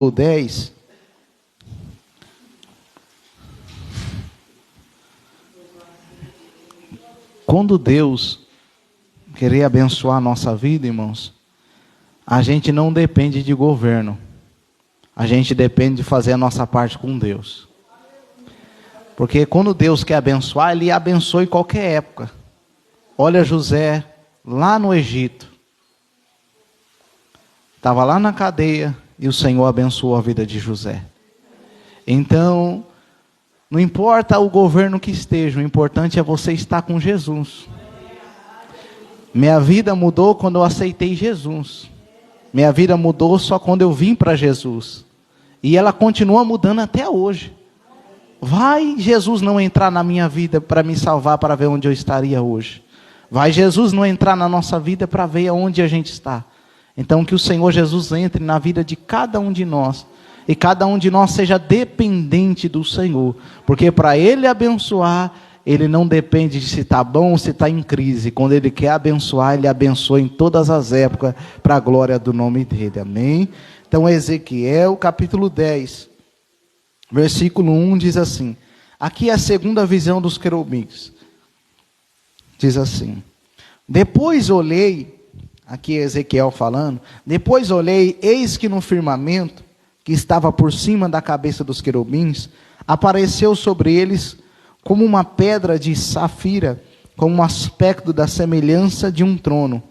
10. Quando Deus querer abençoar a nossa vida, irmãos, a gente não depende de governo. A gente depende de fazer a nossa parte com Deus. Porque quando Deus quer abençoar, Ele abençoa em qualquer época. Olha José, lá no Egito. Estava lá na cadeia e o Senhor abençoou a vida de José. Então, não importa o governo que esteja, o importante é você estar com Jesus. Minha vida mudou quando eu aceitei Jesus. Minha vida mudou só quando eu vim para Jesus. E ela continua mudando até hoje. Vai Jesus não entrar na minha vida para me salvar, para ver onde eu estaria hoje. Vai Jesus não entrar na nossa vida para ver onde a gente está. Então que o Senhor Jesus entre na vida de cada um de nós. E cada um de nós seja dependente do Senhor. Porque para Ele abençoar, Ele não depende de se está bom ou se está em crise. Quando Ele quer abençoar, Ele abençoa em todas as épocas, para a glória do nome dEle. Amém? Então Ezequiel capítulo 10, versículo 1 diz assim. Aqui é a segunda visão dos querubins. Diz assim. Depois olhei, aqui é Ezequiel falando. Depois olhei, eis que no firmamento, que estava por cima da cabeça dos querubins, apareceu sobre eles como uma pedra de safira, com um aspecto da semelhança de um trono.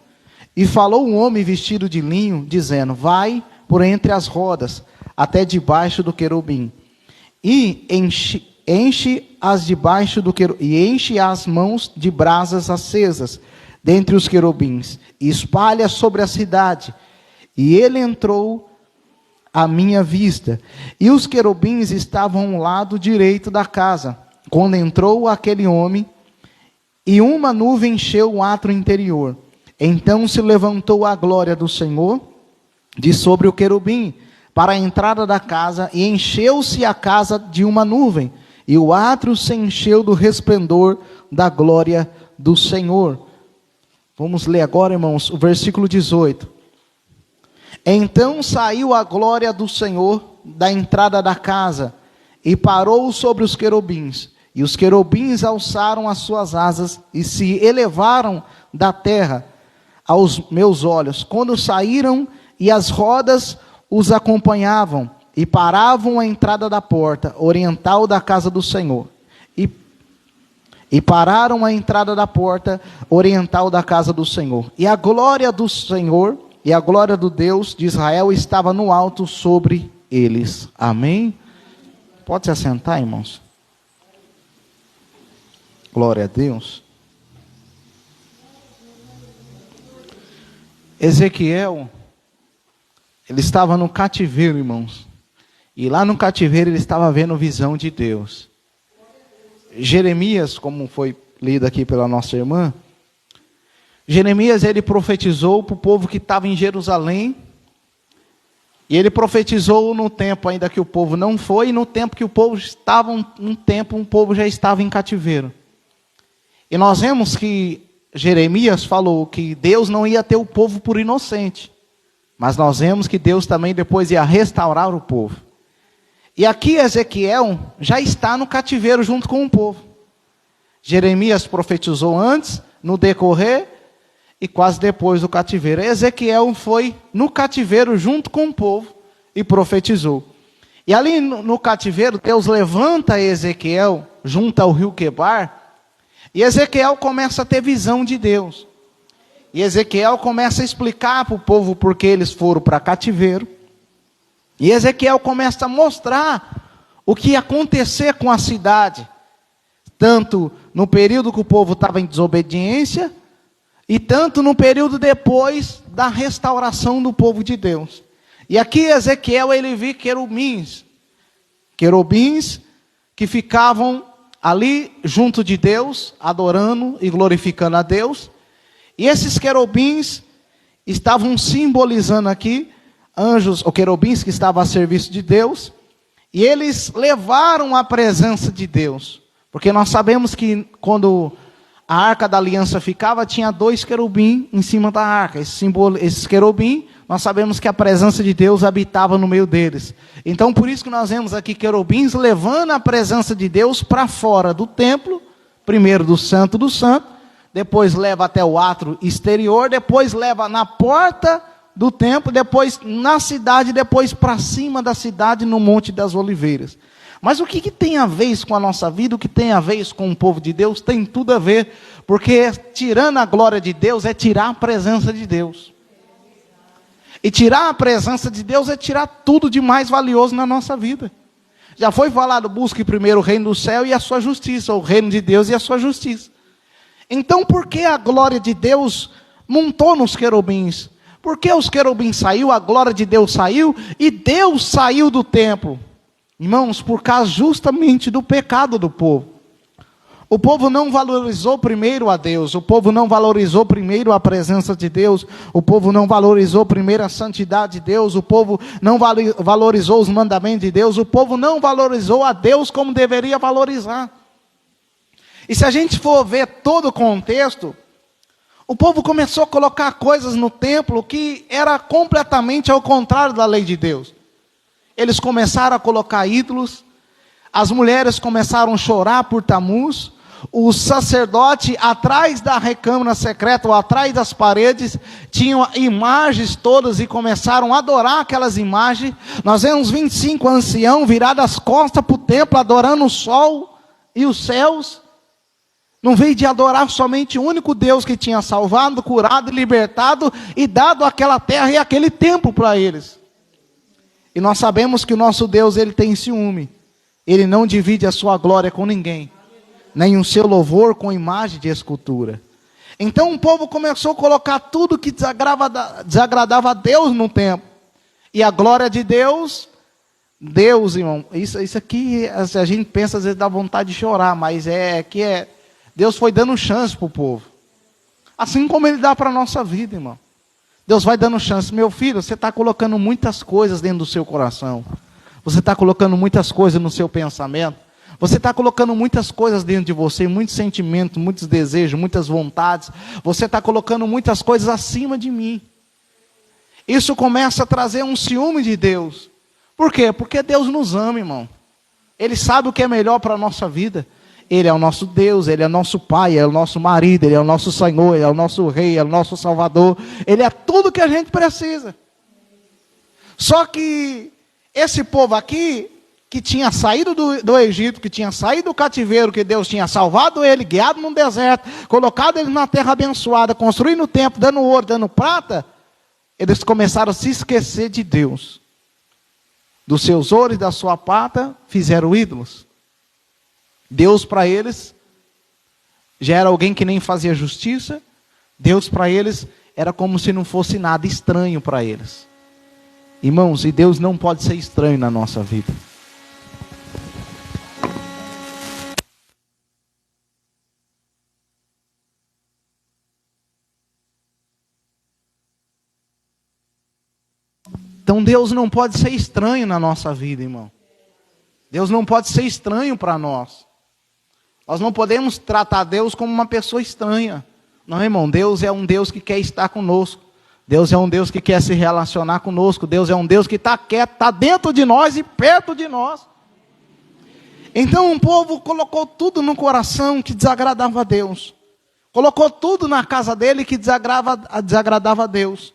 E falou um homem vestido de linho, dizendo, vai por entre as rodas, até debaixo do querubim, e enche as mãos de brasas acesas, dentre os querubins, e espalha sobre a cidade. E ele entrou à minha vista, e os querubins estavam ao lado direito da casa, quando entrou aquele homem, e uma nuvem encheu o átrio interior. Então se levantou a glória do Senhor de sobre o querubim, para a entrada da casa, e encheu-se a casa de uma nuvem, e o átrio se encheu do resplendor da glória do Senhor. Vamos ler agora, irmãos, o versículo 18. Então saiu a glória do Senhor da entrada da casa, e parou sobre os querubins. E os querubins alçaram as suas asas, e se elevaram da terra aos meus olhos, quando saíram, e as rodas os acompanhavam, e paravam à entrada da porta oriental da casa do Senhor. E pararam à entrada da porta oriental da casa do Senhor. E a glória do Senhor, e a glória do Deus de Israel estava no alto sobre eles. Amém? Pode se assentar, irmãos? Glória a Deus. Ezequiel, ele estava no cativeiro, irmãos. E lá no cativeiro ele estava vendo visão de Deus. Jeremias, como foi lido aqui pela nossa irmã, Jeremias ele profetizou para o povo que estava em Jerusalém. E ele profetizou no tempo ainda que o povo não foi, e no tempo que o povo estava, um povo já estava em cativeiro. E nós vemos que Jeremias falou que Deus não ia ter o povo por inocente. Mas nós vemos que Deus também depois ia restaurar o povo. E aqui Ezequiel já está no cativeiro junto com o povo. Jeremias profetizou antes, no decorrer, e quase depois do cativeiro. Ezequiel foi no cativeiro junto com o povo e profetizou. E ali no cativeiro, Deus levanta Ezequiel junto ao rio Quebar, e Ezequiel começa a ter visão de Deus. E Ezequiel começa a explicar para o povo por que eles foram para cativeiro. E Ezequiel começa a mostrar o que ia acontecer com a cidade. Tanto no período que o povo estava em desobediência, e tanto no período depois da restauração do povo de Deus. E aqui Ezequiel ele viu querubins que ficavam ali junto de Deus, adorando e glorificando a Deus. E esses querubins estavam simbolizando aqui anjos, ou querubins que estavam a serviço de Deus, e eles levaram a presença de Deus. Porque nós sabemos que quando a arca da aliança ficava, tinha 2 querubins em cima da arca. Esses querubins, nós sabemos que a presença de Deus habitava no meio deles. Então, por isso que nós vemos aqui querubins levando a presença de Deus para fora do templo, primeiro do Santo, depois leva até o átrio exterior, depois leva na porta do templo, depois na cidade, depois para cima da cidade, no Monte das Oliveiras. Mas o que tem a ver isso com a nossa vida, o que tem a ver isso com o povo de Deus? Tem tudo a ver, porque tirando a glória de Deus é tirar a presença de Deus. E tirar a presença de Deus é tirar tudo de mais valioso na nossa vida. Já foi falado, busque primeiro o reino do céu e a sua justiça, o reino de Deus e a sua justiça. Então por que a glória de Deus montou nos querubins? Porque os querubins saiu, a glória de Deus saiu e Deus saiu do templo. Irmãos, por causa justamente do pecado do povo. O povo não valorizou primeiro a Deus, o povo não valorizou primeiro a presença de Deus, o povo não valorizou primeiro a santidade de Deus, o povo não valorizou os mandamentos de Deus, o povo não valorizou a Deus como deveria valorizar. E se a gente for ver todo o contexto, o povo começou a colocar coisas no templo que era completamente ao contrário da lei de Deus. Eles começaram a colocar ídolos, as mulheres começaram a chorar por Tamuz, o sacerdote atrás da recâmara secreta, ou atrás das paredes, tinham imagens todas e começaram a adorar aquelas imagens. Nós vemos 25 anciãos virados as costas para o templo, adorando o sol e os céus. Não veio de adorar somente o único Deus que tinha salvado, curado, libertado e dado aquela terra e aquele templo para eles. E nós sabemos que o nosso Deus, ele tem ciúme. Ele não divide a sua glória com ninguém, nem o seu louvor com imagem de escultura. Então o povo começou a colocar tudo que desagradava a Deus no templo. E a glória de Deus, irmão, isso aqui, a gente pensa, às vezes dá vontade de chorar, mas Deus foi dando chance para o povo. Assim como Ele dá para a nossa vida, irmão. Deus vai dando chance. Meu filho, você está colocando muitas coisas dentro do seu coração. Você está colocando muitas coisas no seu pensamento. Você está colocando muitas coisas dentro de você, muitos sentimentos, muitos desejos, muitas vontades. Você está colocando muitas coisas acima de mim. Isso começa a trazer um ciúme de Deus. Por quê? Porque Deus nos ama, irmão. Ele sabe o que é melhor para a nossa vida. Ele é o nosso Deus, Ele é o nosso Pai, Ele é o nosso marido, Ele é o nosso Senhor, Ele é o nosso Rei, Ele é o nosso Salvador. Ele é tudo que a gente precisa. Só que esse povo aqui, que tinha saído do Egito, que tinha saído do cativeiro, que Deus tinha salvado ele, guiado num deserto, colocado ele na terra abençoada, construindo o templo, dando ouro, dando prata, eles começaram a se esquecer de Deus. Dos seus ouros e da sua prata, fizeram ídolos. Deus para eles já era alguém que nem fazia justiça. Deus para eles era como se não fosse nada, estranho para eles. Irmãos, e Deus não pode ser estranho na nossa vida. Então Deus não pode ser estranho na nossa vida, irmão. Deus não pode ser estranho para nós. Nós não podemos tratar Deus como uma pessoa estranha. Não, irmão, Deus é um Deus que quer estar conosco. Deus é um Deus que quer se relacionar conosco. Deus é um Deus que está quieto, está dentro de nós e perto de nós. Então o povo colocou tudo no coração que desagradava a Deus. Colocou tudo na casa dele que desagradava a Deus.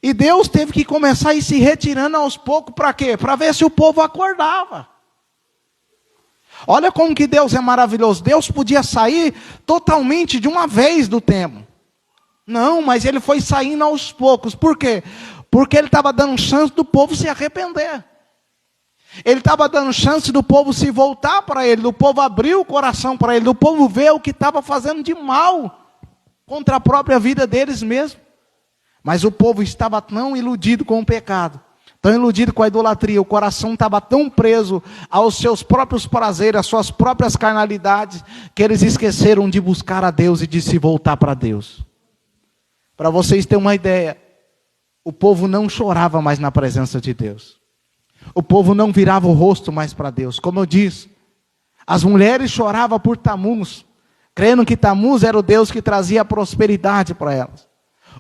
E Deus teve que começar a ir se retirando aos poucos, para quê? Para ver se o povo acordava. Olha como que Deus é maravilhoso. Deus podia sair totalmente de uma vez do templo. Não, mas ele foi saindo aos poucos. Por quê? Porque ele estava dando chance do povo se arrepender. Ele estava dando chance do povo se voltar para ele, do povo abrir o coração para ele, do povo ver o que estava fazendo de mal contra a própria vida deles mesmos. Mas o povo estava tão iludido com o pecado, tão iludido com a idolatria, o coração estava tão preso aos seus próprios prazeres, às suas próprias carnalidades, que eles esqueceram de buscar a Deus e de se voltar para Deus. Para vocês terem uma ideia, o povo não chorava mais na presença de Deus. O povo não virava o rosto mais para Deus. Como eu disse, as mulheres choravam por Tamuz, crendo que Tamuz era o Deus que trazia prosperidade para elas.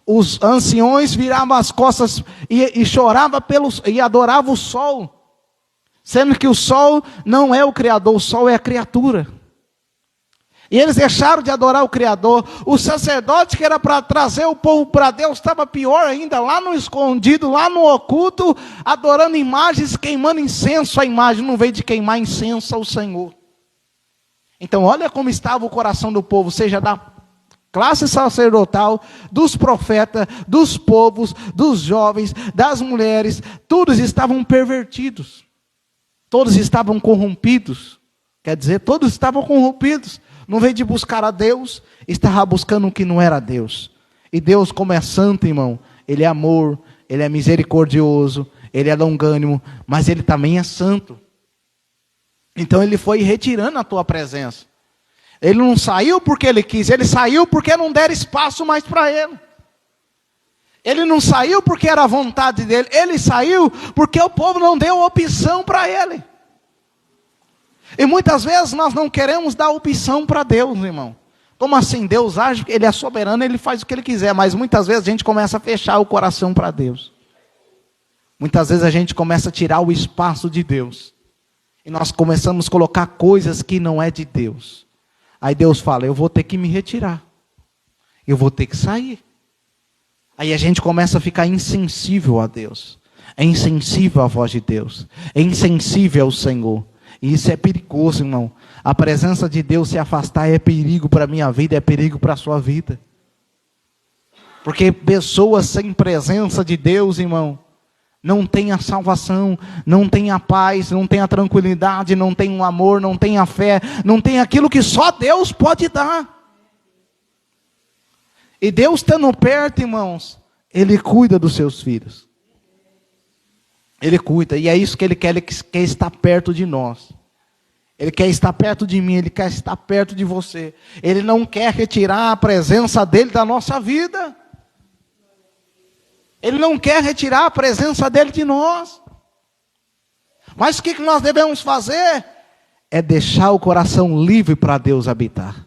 Os anciões viravam as costas e choravam e adoravam o sol, sendo que o sol não é o Criador, o sol é a criatura. E eles deixaram de adorar o Criador. O sacerdote que era para trazer o povo para Deus estava pior ainda, lá no escondido, lá no oculto, adorando imagens, queimando incenso. A imagem não veio de queimar incenso ao Senhor. Então olha como estava o coração do povo, seja da classe sacerdotal, dos profetas, dos povos, dos jovens, das mulheres. Todos estavam pervertidos. Todos estavam corrompidos. Quer dizer, todos estavam corrompidos. Não veio de buscar a Deus, estava buscando o que não era Deus. E Deus, como é santo, irmão, Ele é amor, Ele é misericordioso, Ele é longânimo, mas Ele também é santo. Então Ele foi retirando a tua presença. Ele não saiu porque Ele quis, Ele saiu porque não deram espaço mais para Ele. Ele não saiu porque era a vontade dEle, Ele saiu porque o povo não deu opção para Ele. E muitas vezes nós não queremos dar opção para Deus, irmão. Como assim? Deus age, Ele é soberano, Ele faz o que Ele quiser. Mas muitas vezes a gente começa a fechar o coração para Deus. Muitas vezes a gente começa a tirar o espaço de Deus. E nós começamos a colocar coisas que não é de Deus. Aí Deus fala, eu vou ter que me retirar. Eu vou ter que sair. Aí a gente começa a ficar insensível a Deus. É insensível à voz de Deus. É insensível ao Senhor. E isso é perigoso, irmão. A presença de Deus se afastar é perigo para a minha vida, é perigo para a sua vida. Porque pessoas sem presença de Deus, irmão, não tem a salvação, não tem a paz, não tem a tranquilidade, não tem o amor, não tem a fé, não tem aquilo que só Deus pode dar. E Deus estando perto, irmãos, Ele cuida dos seus filhos. Ele cuida, e é isso que Ele quer estar perto de nós. Ele quer estar perto de mim, Ele quer estar perto de você. Ele não quer retirar a presença dEle da nossa vida. Ele não quer retirar a presença dEle de nós. Mas o que nós devemos fazer? É deixar o coração livre para Deus habitar.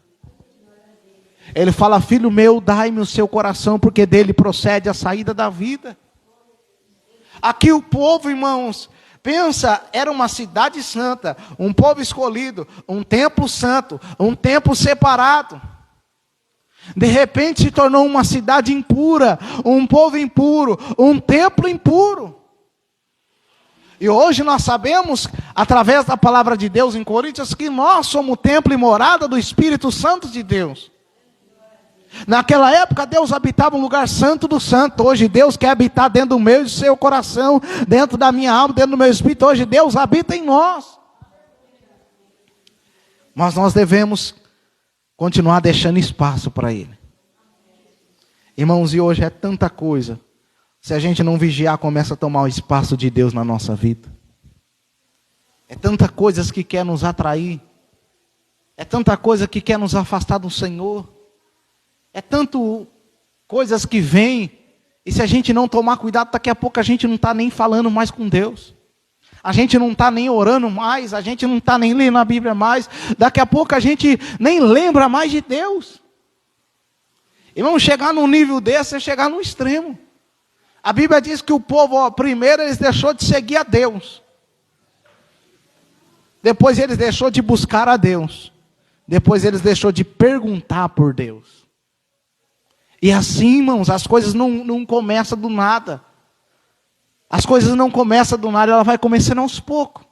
Ele fala, filho meu, dai-me o seu coração, porque dele procede a saída da vida. Aqui o povo, irmãos, pensa, era uma cidade santa, um povo escolhido, um templo santo, um templo separado. De repente se tornou uma cidade impura, um povo impuro, um templo impuro. E hoje nós sabemos, através da palavra de Deus em Coríntios, que nós somos o templo e morada do Espírito Santo de Deus. Naquela época Deus habitava um lugar santo do santo. Hoje Deus quer habitar dentro do meu e do seu coração, dentro da minha alma, dentro do meu espírito. Hoje Deus habita em nós. Mas nós devemos continuar deixando espaço para Ele. Irmãos, e hoje é tanta coisa. Se a gente não vigiar, começa a tomar o espaço de Deus na nossa vida. É tanta coisa que quer nos atrair. É tanta coisa que quer nos afastar do Senhor. É tanto coisas que vêm, e se a gente não tomar cuidado, daqui a pouco a gente não está nem falando mais com Deus. A gente não está nem orando mais, a gente não está nem lendo a Bíblia mais. Daqui a pouco a gente nem lembra mais de Deus. E vamos chegar num nível desse, é chegar no extremo. A Bíblia diz que o povo, primeiro eles deixou de seguir a Deus. Depois eles deixou de buscar a Deus. Depois eles deixou de perguntar por Deus. E assim, irmãos, as coisas não começam do nada. As coisas não começam do nada, ela vai começando aos poucos.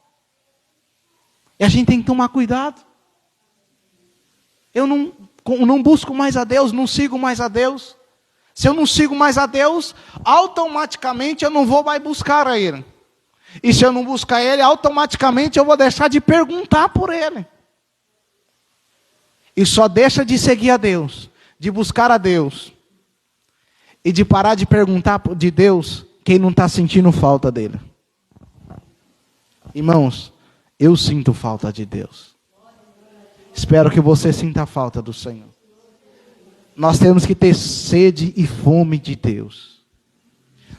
E a gente tem que tomar cuidado. Eu não busco mais a Deus, não sigo mais a Deus. Se eu não sigo mais a Deus, automaticamente eu não vou mais buscar a Ele. E se eu não buscar Ele, automaticamente eu vou deixar de perguntar por Ele. E só deixa de seguir a Deus, de buscar a Deus, e de parar de perguntar de Deus, quem não está sentindo falta dEle. Irmãos, eu sinto falta de Deus. Espero que você sinta falta do Senhor. Nós temos que ter sede e fome de Deus.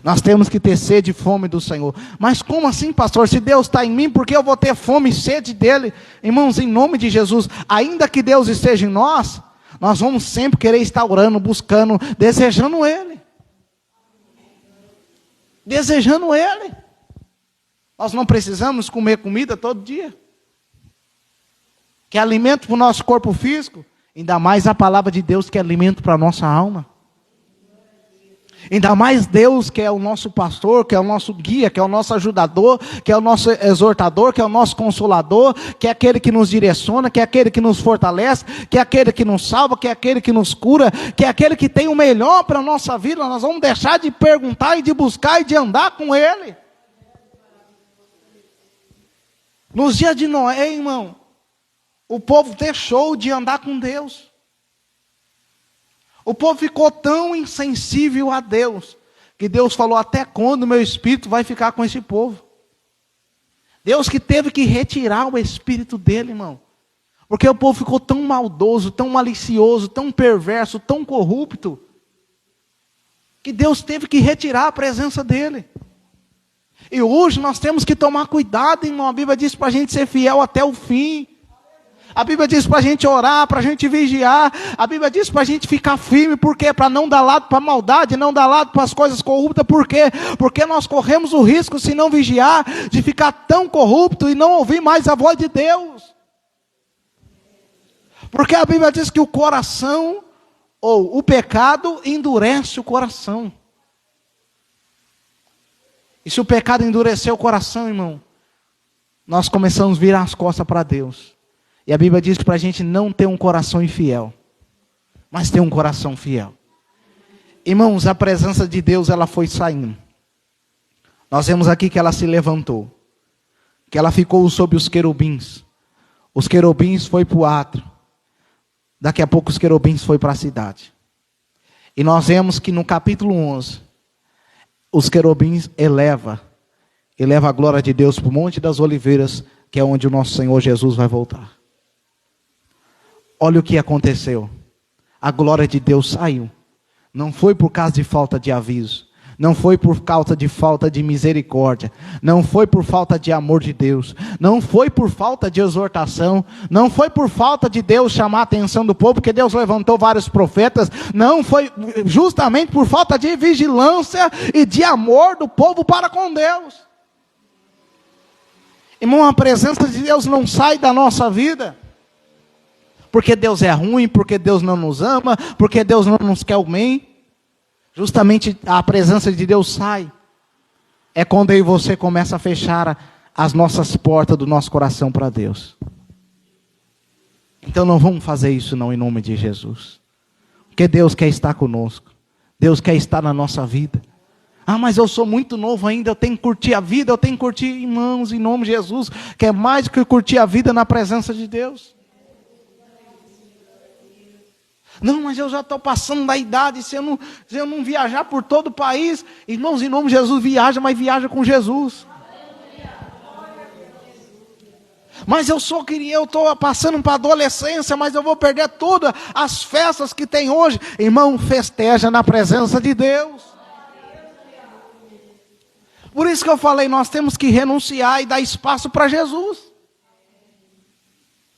Nós temos que ter sede e fome do Senhor. Mas como assim, pastor? Se Deus está em mim, por que eu vou ter fome e sede dEle? Irmãos, em nome de Jesus, ainda que Deus esteja em nós, nós vamos sempre querer estar orando, buscando, desejando Ele. Desejando Ele. Nós não precisamos comer comida todo dia. Que é alimento para o nosso corpo físico. Ainda mais a palavra de Deus que é alimento para a nossa alma. Ainda mais Deus que é o nosso pastor, que é o nosso guia, que é o nosso ajudador, que é o nosso exortador, que é o nosso consolador, que é aquele que nos direciona, que é aquele que nos fortalece, que é aquele que nos salva, que é aquele que nos cura, que é aquele que tem o melhor para a nossa vida. Nós vamos deixar de perguntar e de buscar e de andar com Ele. Nos dias de Noé, irmão, o povo deixou de andar com Deus. O povo ficou tão insensível a Deus, que Deus falou, até quando meu espírito vai ficar com esse povo? Deus que teve que retirar o espírito dele, irmão. Porque o povo ficou tão maldoso, tão malicioso, tão perverso, tão corrupto, que Deus teve que retirar a presença dele. E hoje nós temos que tomar cuidado, irmão. A Bíblia diz para a gente ser fiel até o fim. A Bíblia diz para a gente orar, para a gente vigiar. A Bíblia diz para a gente ficar firme. Por quê? Para não dar lado para a maldade, não dar lado para as coisas corruptas. Por quê? Porque nós corremos o risco, se não vigiar, de ficar tão corrupto e não ouvir mais a voz de Deus. Porque a Bíblia diz que o coração, ou o pecado, endurece o coração. E se o pecado endurecer o coração, irmão, nós começamos a virar as costas para Deus. E a Bíblia diz para a gente não ter um coração infiel, mas ter um coração fiel. Irmãos, a presença de Deus, ela foi saindo. Nós vemos aqui que ela se levantou, que ela ficou sob os querubins. Os querubins foi para o átrio. Daqui a pouco os querubins foi para a cidade. E nós vemos que no capítulo 11, os querubins eleva a glória de Deus para o Monte das Oliveiras, que é onde o nosso Senhor Jesus vai voltar. Olha o que aconteceu. A glória de Deus saiu. Não foi por causa de falta de aviso. Não foi por causa de falta de misericórdia. Não foi por falta de amor de Deus. Não foi por falta de exortação. Não foi por falta de Deus chamar a atenção do povo, porque Deus levantou vários profetas. Não foi justamente por falta de vigilância e de amor do povo para com Deus. Irmão, a presença de Deus não sai da nossa vida porque Deus é ruim, porque Deus não nos ama, porque Deus não nos quer o bem. Justamente a presença de Deus sai é quando eu e você começa a fechar as nossas portas do nosso coração para Deus. Então não vamos fazer isso não, em nome de Jesus. Porque Deus quer estar conosco. Deus quer estar na nossa vida. Ah, mas eu sou muito novo ainda, eu tenho que curtir a vida, eu tenho que curtir, irmãos, em nome de Jesus, que é mais do que curtir a vida na presença de Deus. Não, mas eu já estou passando da idade, se eu não viajar por todo o país, irmãos, em nome de Jesus, viaja, mas viaja com Jesus. Mas eu estou passando para a adolescência, mas eu vou perder todas as festas que tem hoje. Irmão, festeja na presença de Deus. Por isso que eu falei, nós temos que renunciar e dar espaço para Jesus.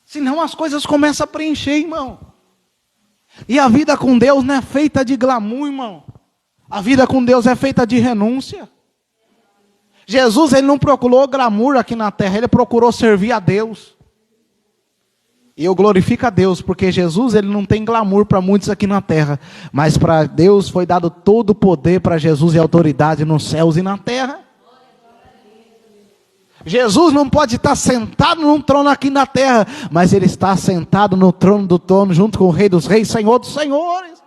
Senão as coisas começam a preencher, irmão. E a vida com Deus não é feita de glamour, irmão. A vida com Deus é feita de renúncia. Jesus, ele não procurou glamour aqui na terra, ele procurou servir a Deus. E eu glorifico a Deus, porque Jesus, ele não tem glamour para muitos aqui na terra. Mas para Deus foi dado todo o poder para Jesus e autoridade nos céus e na terra. Jesus não pode estar sentado num trono aqui na terra, mas ele está sentado no trono do trono, junto com o Rei dos Reis, Senhor dos Senhores.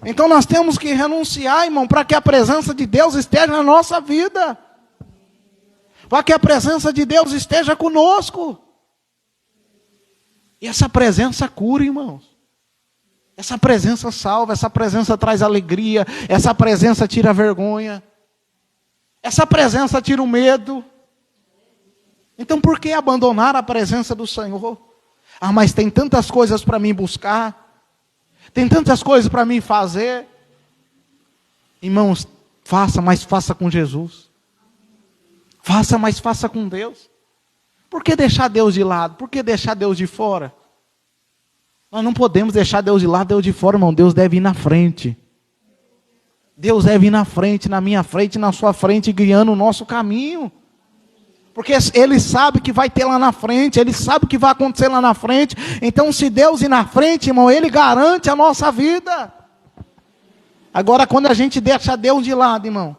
Então nós temos que renunciar, irmão, para que a presença de Deus esteja na nossa vida. Para que a presença de Deus esteja conosco. E essa presença cura, irmãos. Essa presença salva, essa presença traz alegria, essa presença tira a vergonha. Essa presença tira o medo. Então por que abandonar a presença do Senhor? Ah, mas tem tantas coisas para mim buscar. Tem tantas coisas para mim fazer. Irmãos, Faça, mas faça com Jesus. Faça, mas faça com Deus. Por que deixar Deus de lado? Por que deixar Deus de fora? Nós não podemos deixar Deus de lado, Deus de fora, irmão. Deus deve ir na frente. Deus deve ir na frente, na minha frente, na sua frente, guiando o nosso caminho. Porque Ele sabe que vai ter lá na frente, Ele sabe o que vai acontecer lá na frente. Então, se Deus ir na frente, irmão, Ele garante a nossa vida. Agora, quando a gente deixa Deus de lado, irmão,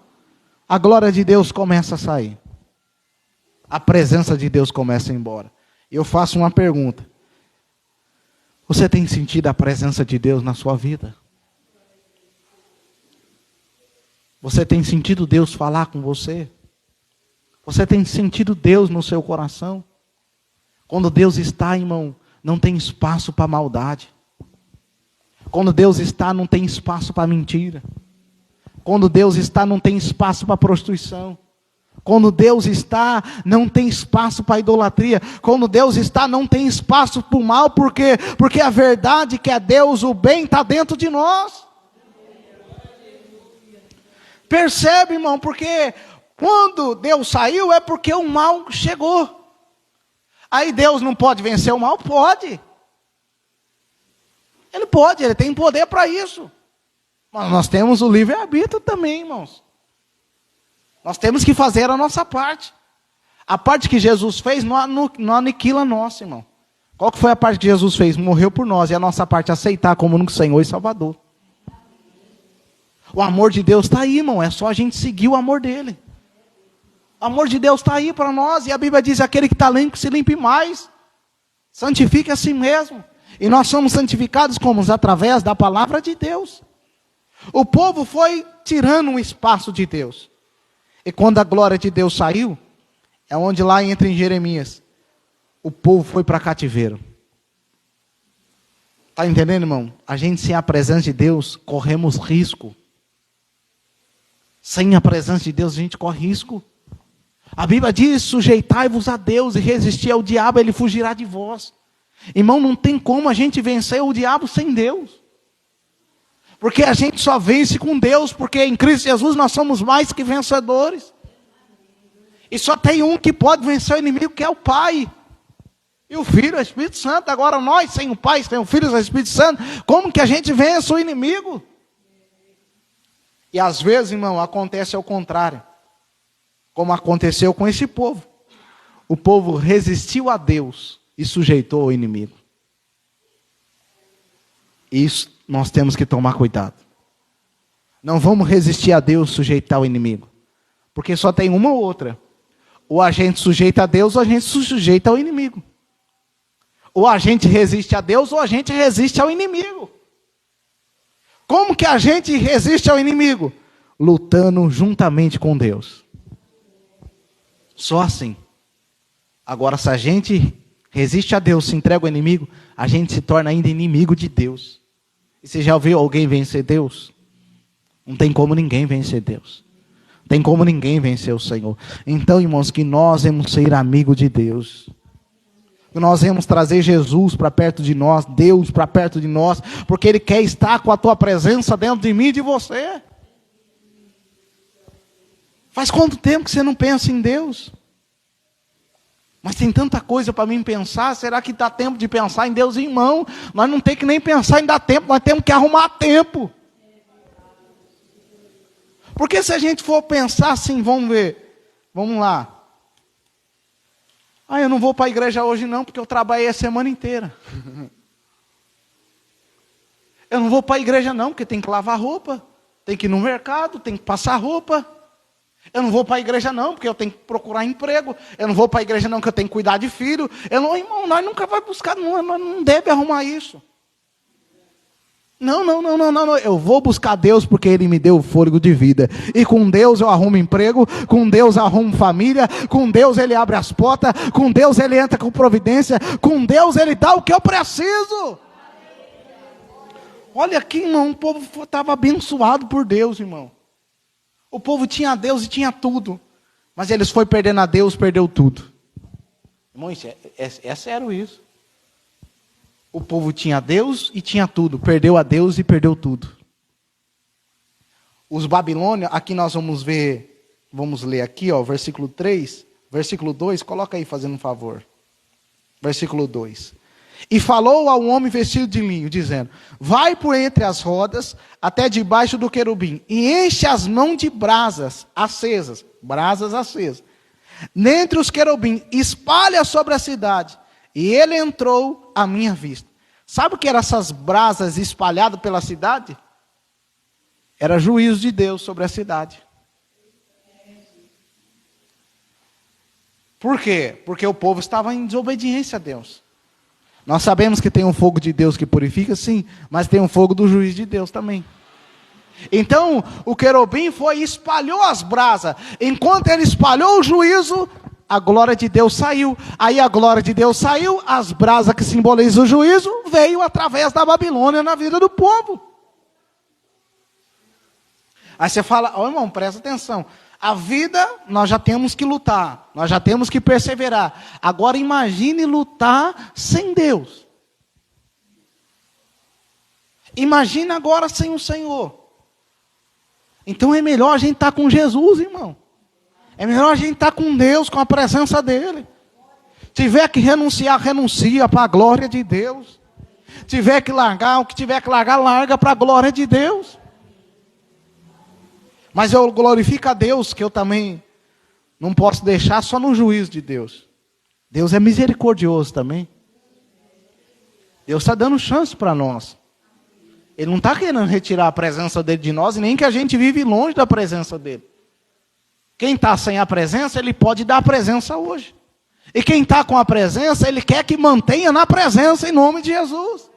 a glória de Deus começa a sair. A presença de Deus começa a ir embora. E eu faço uma pergunta. Você tem sentido a presença de Deus na sua vida? Você tem sentido Deus falar com você? Você tem sentido Deus no seu coração? Quando Deus está, irmão, não tem espaço para maldade. Quando Deus está, não tem espaço para mentira. Quando Deus está, não tem espaço para prostituição. Quando Deus está, não tem espaço para idolatria. Quando Deus está, não tem espaço para o mal. Por quê? Porque a verdade que é Deus, o bem, está dentro de nós. Percebe, irmão, porque quando Deus saiu é porque o mal chegou. Aí Deus não pode vencer o mal? Pode. Ele pode, Ele tem poder para isso. Mas nós temos o livre-arbítrio também, irmãos. Nós temos que fazer a nossa parte. A parte que Jesus fez não aniquila a nossa, irmão. Qual que foi a parte que Jesus fez? Morreu por nós. E a nossa parte é aceitar como único Senhor e Salvador. O amor de Deus está aí, irmão. É só a gente seguir o amor dele. O amor de Deus está aí para nós. E a Bíblia diz, aquele que está limpo, se limpe mais. Santifique a si mesmo. E nós somos santificados como? Através da palavra de Deus. O povo foi tirando um espaço de Deus. E quando a glória de Deus saiu, é onde lá entra em Jeremias, o povo foi para cativeiro. Está entendendo, irmão? A gente sem a presença de Deus, corremos risco. Sem a presença de Deus, a gente corre risco. A Bíblia diz, sujeitai-vos a Deus e resistir ao diabo, ele fugirá de vós. Irmão, não tem como a gente vencer o diabo sem Deus. Porque a gente só vence com Deus, porque em Cristo Jesus nós somos mais que vencedores. E só tem um que pode vencer o inimigo, que é o Pai. E o Filho, o Espírito Santo. Agora nós, sem o Pai, sem o Filho e o Espírito Santo, como que a gente vence o inimigo? E às vezes, irmão, acontece ao contrário. Como aconteceu com esse povo. O povo resistiu a Deus e sujeitou o inimigo. Isso nós temos que tomar cuidado. Não vamos resistir a Deus, sujeitar o inimigo. Porque só tem uma ou outra. Ou a gente sujeita a Deus, ou a gente se sujeita ao inimigo. Ou a gente resiste a Deus, ou a gente resiste ao inimigo. Como que a gente resiste ao inimigo? Lutando juntamente com Deus. Só assim. Agora, se a gente resiste a Deus, se entrega ao inimigo, a gente se torna ainda inimigo de Deus. E você já ouviu alguém vencer Deus? Não tem como ninguém vencer Deus. Não tem como ninguém vencer o Senhor. Então, irmãos, que nós vamos ser amigos de Deus. Que nós vamos trazer Jesus para perto de nós, Deus para perto de nós, porque Ele quer estar com a tua presença dentro de mim e de você. Faz quanto tempo que você não pensa em Deus? Mas tem tanta coisa para mim pensar, será que dá tempo de pensar em Deus, irmão? Nós não temos que nem pensar em dar tempo, nós temos que arrumar tempo. Porque se a gente for pensar assim, vamos ver, vamos lá. Eu não vou para a igreja hoje não, porque eu trabalhei a semana inteira. Eu não vou para a igreja não, porque tem que lavar roupa, tem que ir no mercado, tem que passar roupa. Eu não vou para a igreja não, porque eu tenho que procurar emprego. Eu não vou para a igreja não, porque eu tenho que cuidar de filho. Irmão, nós nunca vamos buscar, nós não deve arrumar isso. Não. Eu vou buscar Deus porque Ele me deu o fôlego de vida. E com Deus eu arrumo emprego, com Deus eu arrumo família, com Deus Ele abre as portas, com Deus Ele entra com providência, com Deus Ele dá o que eu preciso. Olha aqui, irmão, o povo estava abençoado por Deus, irmão. O povo tinha Deus e tinha tudo. Mas eles foram perdendo a Deus, perdeu tudo. Irmão, é sério isso. O povo tinha Deus e tinha tudo. Perdeu a Deus e perdeu tudo. Os babilônios, aqui nós vamos ler aqui, ó, versículo 3, versículo 2, coloca aí fazendo um favor. Versículo 2. E falou ao homem vestido de linho, dizendo: vai por entre as rodas, até debaixo do querubim, e enche as mãos de brasas acesas, dentre os querubim, espalha sobre a cidade. E ele entrou à minha vista. Sabe o que eram essas brasas espalhadas pela cidade? Era juízo de Deus sobre a cidade. Por quê? Porque o povo estava em desobediência a Deus. Nós sabemos que tem um fogo de Deus que purifica, sim, mas tem um fogo do juízo de Deus também. Então, o querubim foi e espalhou as brasas. Enquanto ele espalhou o juízo, a glória de Deus saiu. Aí a glória de Deus saiu, as brasas que simbolizam o juízo, veio através da Babilônia na vida do povo. Aí você fala, ó irmão, presta atenção. A vida, nós já temos que lutar, nós já temos que perseverar. Agora imagine lutar sem Deus. Imagine agora sem o Senhor. Então é melhor a gente estar com Jesus, irmão. É melhor a gente estar com Deus, com a presença dEle. Tiver que renunciar, renuncia para a glória de Deus. Tiver que largar, o que tiver que largar, larga para a glória de Deus. Mas eu glorifico a Deus, que eu também não posso deixar só no juízo de Deus. Deus é misericordioso também. Deus está dando chance para nós. Ele não está querendo retirar a presença dele de nós, e nem que a gente vive longe da presença dele. Quem está sem a presença, ele pode dar a presença hoje. E quem está com a presença, ele quer que mantenha na presença em nome de Jesus.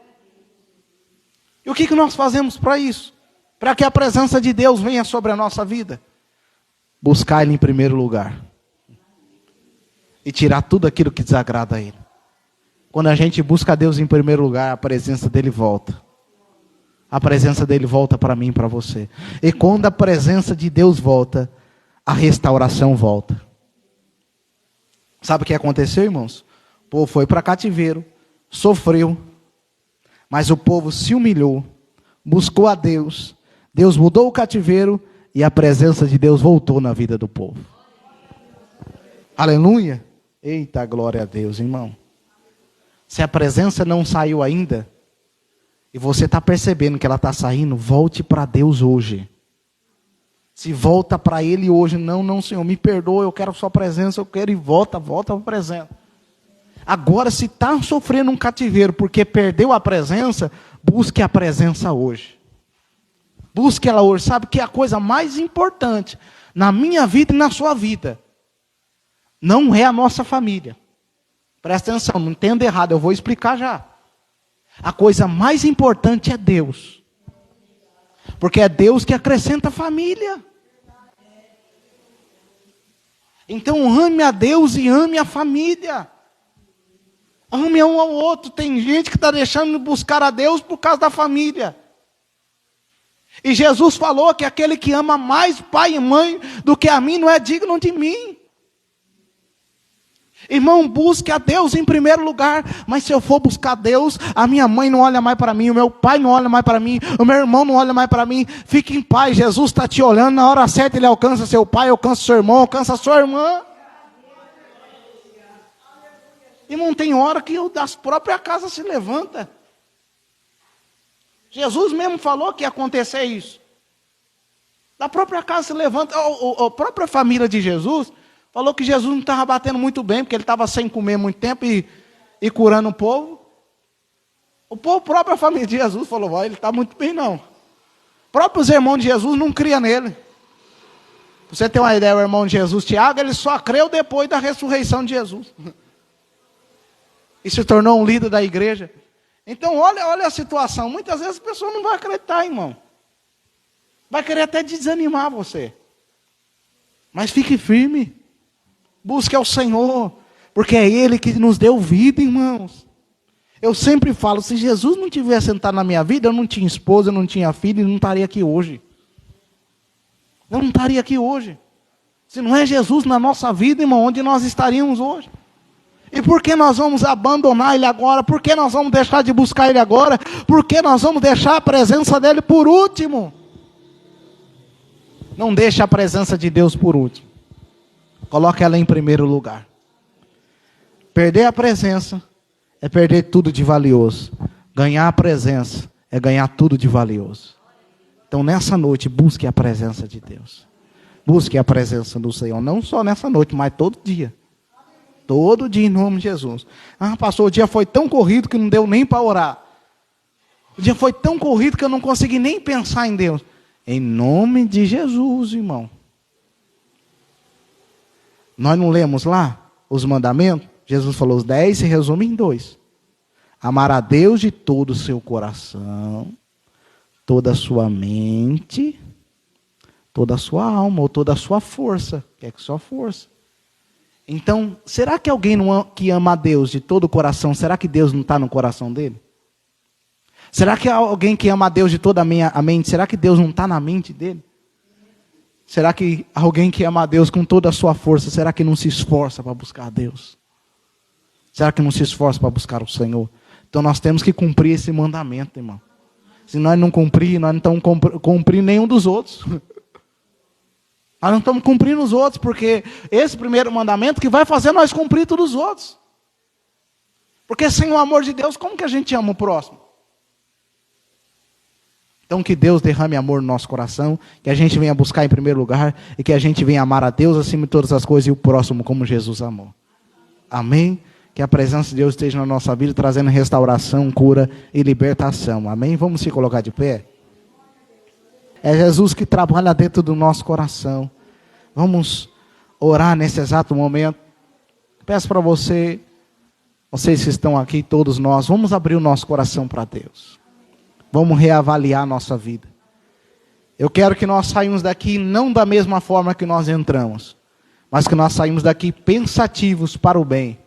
E o que nós fazemos para isso? Para que a presença de Deus venha sobre a nossa vida? Buscar Ele em primeiro lugar. E tirar tudo aquilo que desagrada a Ele. Quando a gente busca Deus em primeiro lugar, a presença dEle volta. A presença dEle volta para mim e para você. E quando a presença de Deus volta, a restauração volta. Sabe o que aconteceu, irmãos? O povo foi para cativeiro, sofreu, mas o povo se humilhou, buscou a Deus. Deus mudou o cativeiro e a presença de Deus voltou na vida do povo. Aleluia! Eita, glória a Deus, irmão. Se a presença não saiu ainda, e você está percebendo que ela está saindo, volte para Deus hoje. Se volta para Ele hoje, não, Senhor, me perdoa, eu quero a sua presença, eu quero, e volta para a presença. Agora, se está sofrendo um cativeiro porque perdeu a presença, busque a presença hoje. Busque ela hoje. Sabe que é a coisa mais importante na minha vida e na sua vida não é a nossa família. Presta atenção, não entenda errado, eu vou explicar já. A coisa mais importante é Deus. Porque é Deus que acrescenta família. Então ame a Deus e ame a família. Ame um ao outro. Tem gente que está deixando de buscar a Deus por causa da família. E Jesus falou que aquele que ama mais pai e mãe do que a mim não é digno de mim. Irmão, busque a Deus em primeiro lugar. Mas se eu for buscar Deus, a minha mãe não olha mais para mim, o meu pai não olha mais para mim, o meu irmão não olha mais para mim. Fique em paz, Jesus está te olhando. Na hora certa Ele alcança seu pai, alcança seu irmão, alcança sua irmã. Irmão, tem hora que das próprias casas se levanta. Jesus mesmo falou que ia acontecer isso. Da própria casa se levanta. A própria família de Jesus falou que Jesus não estava batendo muito bem, porque ele estava sem comer muito tempo e curando o povo. O povo, a própria família de Jesus falou, ele está muito bem não. Próprios irmãos de Jesus não criam nele. Pra você ter uma ideia, o irmão de Jesus, Tiago, ele só creu depois da ressurreição de Jesus. E se tornou um líder da igreja. Então, olha a situação. Muitas vezes a pessoa não vai acreditar, irmão. Vai querer até desanimar você. Mas fique firme. Busque ao Senhor. Porque é Ele que nos deu vida, irmãos. Eu sempre falo, se Jesus não tivesse sentado na minha vida, eu não tinha esposa, eu não tinha filho, eu não estaria aqui hoje. Eu não estaria aqui hoje. Se não é Jesus na nossa vida, irmão, onde nós estaríamos hoje? E por que nós vamos abandonar Ele agora? Por que nós vamos deixar de buscar Ele agora? Por que nós vamos deixar a presença dEle por último? Não deixe a presença de Deus por último. Coloque ela em primeiro lugar. Perder a presença é perder tudo de valioso. Ganhar a presença é ganhar tudo de valioso. Então nessa noite, busque a presença de Deus. Busque a presença do Senhor. Não só nessa noite, mas todo dia. Todo dia em nome de Jesus. Ah, pastor, o dia foi tão corrido que não deu nem para orar. O dia foi tão corrido que eu não consegui nem pensar em Deus. Em nome de Jesus, irmão. Nós não lemos lá os mandamentos? Jesus falou, os 10 se resumem em 2. Amar a Deus de todo o seu coração, toda a sua mente, toda a sua alma, ou toda a sua força. Quer que sua força. Então, será que alguém que ama a Deus de todo o coração, será que Deus não está no coração dele? Será que alguém que ama a Deus de toda a mente, será que Deus não está na mente dele? Será que alguém que ama a Deus com toda a sua força, será que não se esforça para buscar a Deus? Será que não se esforça para buscar o Senhor? Então nós temos que cumprir esse mandamento, irmão. Se nós não cumprir, nós não estamos cumprindo nenhum dos outros. Nós não estamos cumprindo os outros, porque esse primeiro mandamento que vai fazer nós cumprir todos os outros. Porque sem o amor de Deus, como que a gente ama o próximo? Então que Deus derrame amor no nosso coração, que a gente venha buscar em primeiro lugar, e que a gente venha amar a Deus acima de todas as coisas, e o próximo como Jesus amou. Amém? Que a presença de Deus esteja na nossa vida, trazendo restauração, cura e libertação. Amém? Vamos se colocar de pé? É Jesus que trabalha dentro do nosso coração. Vamos orar nesse exato momento. Peço para vocês que estão aqui, todos nós, vamos abrir o nosso coração para Deus. Vamos reavaliar a nossa vida. Eu quero que nós saímos daqui não da mesma forma que nós entramos, mas que nós saímos daqui pensativos para o bem.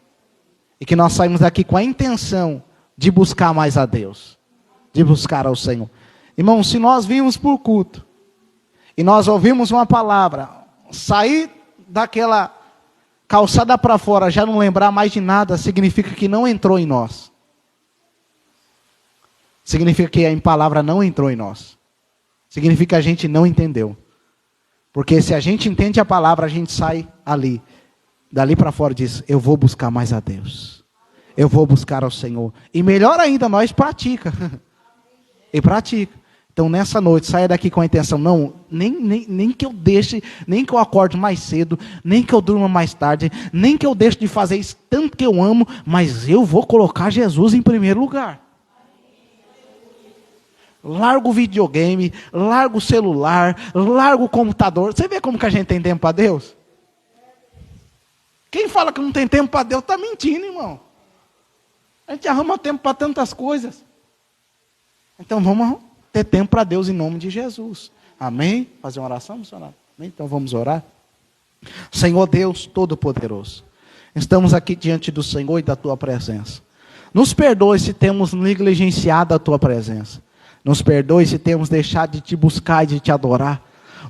E que nós saímos daqui com a intenção de buscar mais a Deus, de buscar ao Senhor. Irmão, se nós vimos por culto, e nós ouvimos uma palavra, sair daquela calçada para fora, já não lembrar mais de nada, significa que não entrou em nós. Significa que a palavra não entrou em nós. Significa que a gente não entendeu. Porque se a gente entende a palavra, a gente sai ali. Dali para fora diz, eu vou buscar mais a Deus. Eu vou buscar ao Senhor. E melhor ainda, nós pratica. E pratica. Então nessa noite, saia daqui com a intenção, não, nem que eu deixe, nem que eu acorde mais cedo, nem que eu durma mais tarde, nem que eu deixe de fazer isso tanto que eu amo, mas eu vou colocar Jesus em primeiro lugar. Larga o videogame, larga o celular, larga o computador. Você vê como que a gente tem tempo para Deus? Quem fala que não tem tempo para Deus está mentindo, irmão. A gente arruma tempo para tantas coisas. Então vamos ter tempo para Deus em nome de Jesus. Amém? Fazer uma oração, missionário? Amém? Então vamos orar. Senhor Deus Todo-Poderoso, estamos aqui diante do Senhor e da Tua presença. Nos perdoe se temos negligenciado a Tua presença. Nos perdoe se temos deixado de Te buscar e de Te adorar.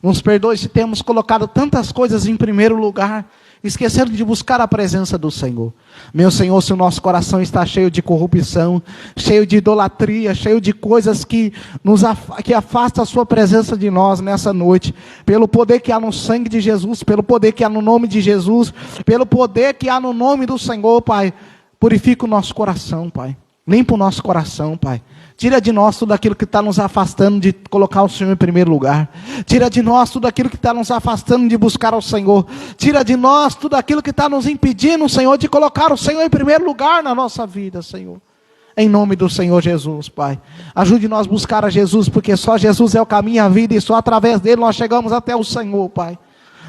Nos perdoe se temos colocado tantas coisas em primeiro lugar, esquecendo de buscar a presença do Senhor. Meu Senhor, se o nosso coração está cheio de corrupção, cheio de idolatria, cheio de coisas que afastam a Sua presença de nós nessa noite, pelo poder que há no sangue de Jesus, pelo poder que há no nome de Jesus, pelo poder que há no nome do Senhor, Pai, purifica o nosso coração, Pai. Limpa o nosso coração, Pai. Tira de nós tudo aquilo que está nos afastando de colocar o Senhor em primeiro lugar. Tira de nós tudo aquilo que está nos afastando de buscar ao Senhor. Tira de nós tudo aquilo que está nos impedindo, Senhor, de colocar o Senhor em primeiro lugar na nossa vida, Senhor. Em nome do Senhor Jesus, Pai. Ajude nós a buscar a Jesus, porque só Jesus é o caminho, a vida, e só através dele nós chegamos até o Senhor, Pai.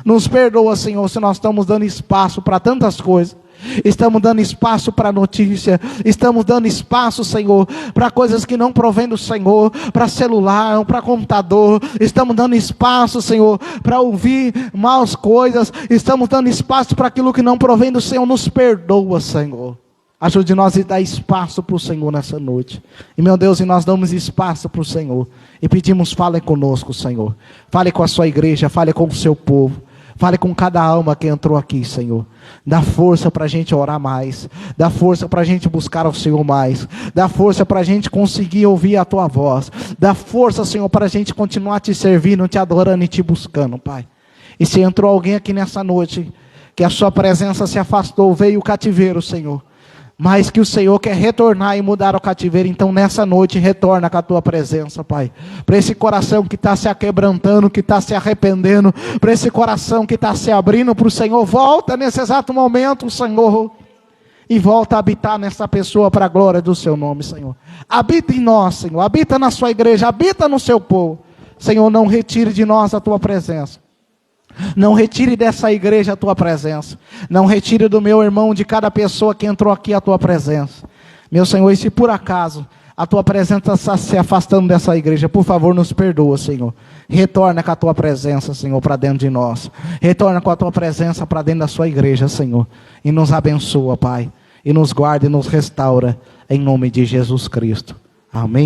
Nos perdoa, Senhor, se nós estamos dando espaço para tantas coisas. Estamos dando espaço para notícia, estamos dando espaço, Senhor, para coisas que não provém do Senhor, para celular, para computador, estamos dando espaço, Senhor, para ouvir más coisas, estamos dando espaço para aquilo que não provém do Senhor. Nos perdoa, Senhor. Ajude nós a dar espaço para o Senhor nessa noite. E meu Deus, e nós damos espaço para o Senhor, e pedimos, fale conosco, Senhor, fale com a sua igreja, fale com o seu povo. Fale com cada alma que entrou aqui, Senhor. Dá força para a gente orar mais. Dá força para a gente buscar o Senhor mais. Dá força para a gente conseguir ouvir a Tua voz. Dá força, Senhor, para a gente continuar te servindo, te adorando e te buscando, Pai. E se entrou alguém aqui nessa noite, que a Sua presença se afastou, veio o cativeiro, Senhor, mas que o Senhor quer retornar e mudar o cativeiro, então nessa noite retorna com a Tua presença, Pai, para esse coração que está se aquebrantando, que está se arrependendo, para esse coração que está se abrindo para o Senhor, volta nesse exato momento, Senhor, e volta a habitar nessa pessoa para a glória do Seu nome, Senhor. Habita em nós, Senhor, habita na Sua igreja, habita no Seu povo, Senhor, não retire de nós a Tua presença. Não retire dessa igreja a Tua presença. Não retire do meu irmão, de cada pessoa que entrou aqui, a Tua presença. Meu Senhor, e se por acaso a Tua presença está se afastando dessa igreja, por favor, nos perdoa, Senhor. Retorna com a Tua presença, Senhor, para dentro de nós. Retorna com a Tua presença para dentro da Sua igreja, Senhor. E nos abençoa, Pai. E nos guarda e nos restaura, em nome de Jesus Cristo. Amém.